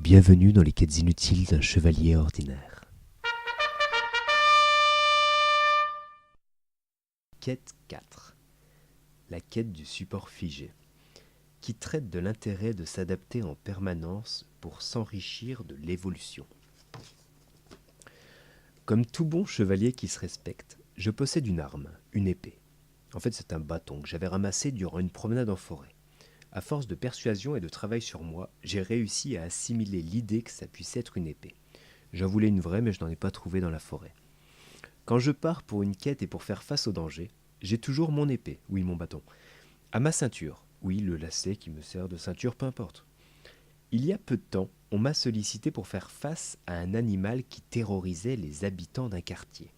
Bienvenue dans les quêtes inutiles d'un chevalier ordinaire. Quête 4. La quête du support figé, qui traite de l'intérêt de s'adapter en permanence pour s'enrichir de l'évolution. Comme tout bon chevalier qui se respecte, je possède une arme, une épée. En fait, c'est un bâton que j'avais ramassé durant une promenade en forêt. À force de persuasion et de travail sur moi, j'ai réussi à assimiler l'idée que ça puisse être une épée. J'en voulais une vraie, mais je n'en ai pas trouvé dans la forêt. Quand je pars pour une quête et pour faire face au danger, j'ai toujours mon épée, oui mon bâton, à ma ceinture, oui le lacet qui me sert de ceinture, peu importe. Il y a peu de temps, on m'a sollicité pour faire face à un animal qui terrorisait les habitants d'un quartier.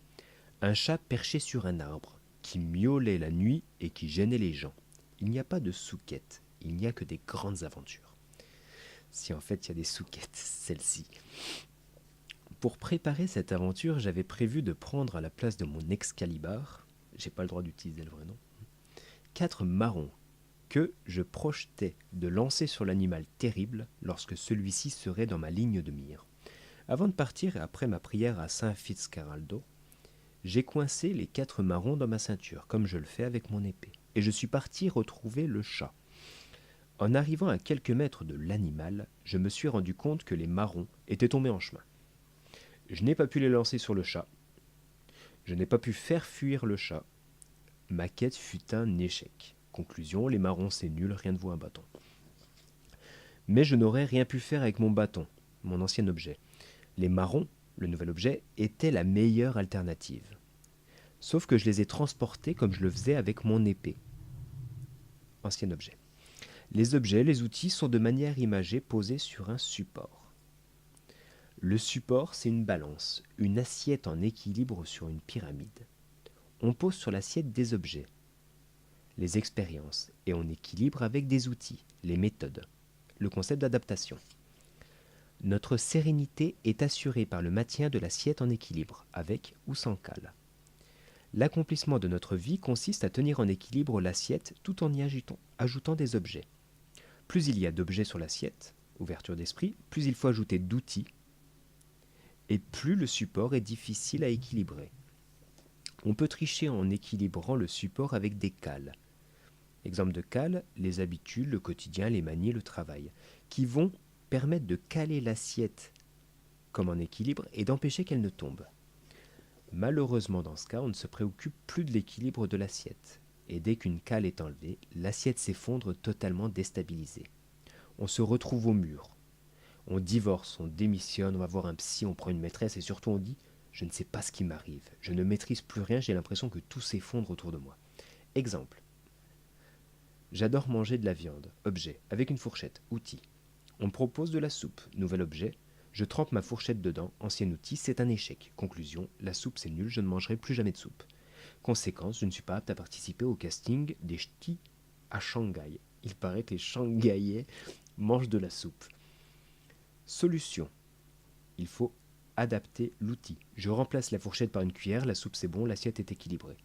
Un chat perché sur un arbre, qui miaulait la nuit et qui gênait les gens. Il n'y a pas de sous-quête, il n'y a que des grandes aventures. Si en fait il y a des sous-quêtes, celle-ci. Pour préparer cette aventure, j'avais prévu de prendre à la place de mon Excalibur, j'ai pas le droit d'utiliser le vrai nom, 4 marrons que je projetais de lancer sur l'animal terrible lorsque celui-ci serait dans ma ligne de mire. Avant de partir et après ma prière à Saint Fitzcarraldo, j'ai coincé les 4 marrons dans ma ceinture, comme je le fais avec mon épée, et je suis parti retrouver le chat. En arrivant à quelques mètres de l'animal, je me suis rendu compte que les marrons étaient tombés en chemin. Je n'ai pas pu les lancer sur le chat. Je n'ai pas pu faire fuir le chat. Ma quête fut un échec. Conclusion, les marrons c'est nul, rien ne vaut un bâton. Mais je n'aurais rien pu faire avec mon bâton, mon ancien objet. Les marrons, le nouvel objet, étaient la meilleure alternative. Sauf que je les ai transportés comme je le faisais avec mon épée. Ancien objet. Les objets, les outils sont de manière imagée posés sur un support. Le support, c'est une balance, une assiette en équilibre sur une pyramide. On pose sur l'assiette des objets, les expériences, et on équilibre avec des outils, les méthodes, le concept d'adaptation. Notre sérénité est assurée par le maintien de l'assiette en équilibre, avec ou sans cale. L'accomplissement de notre vie consiste à tenir en équilibre l'assiette tout en y ajoutant des objets. Plus il y a d'objets sur l'assiette, ouverture d'esprit, plus il faut ajouter d'outils, et plus le support est difficile à équilibrer. On peut tricher en équilibrant le support avec des cales. Exemple de cales, les habitudes, le quotidien, les manies, le travail, qui vont permettre de caler l'assiette comme en équilibre et d'empêcher qu'elle ne tombe. Malheureusement, dans ce cas, on ne se préoccupe plus de l'équilibre de l'assiette. Et dès qu'une cale est enlevée, l'assiette s'effondre totalement déstabilisée. On se retrouve au mur. On divorce, on démissionne, on va voir un psy, on prend une maîtresse et surtout on dit « Je ne sais pas ce qui m'arrive, je ne maîtrise plus rien, j'ai l'impression que tout s'effondre autour de moi. » Exemple. J'adore manger de la viande, objet, avec une fourchette, outil. On me propose de la soupe, nouvel objet. Je trempe ma fourchette dedans, ancien outil, c'est un échec. Conclusion, la soupe c'est nul, je ne mangerai plus jamais de soupe. Conséquence, je ne suis pas apte à participer au casting des ch'tis à Shanghai. Il paraît que les Shanghaïais mangent de la soupe. Solution. Il faut adapter l'outil. Je remplace la fourchette par une cuillère, la soupe c'est bon, l'assiette est équilibrée.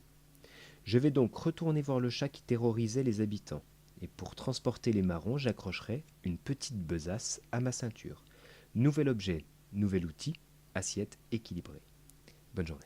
Je vais donc retourner voir le chat qui terrorisait les habitants. Et pour transporter les marrons, j'accrocherai une petite besace à ma ceinture. Nouvel objet, nouvel outil, assiette équilibrée. Bonne journée.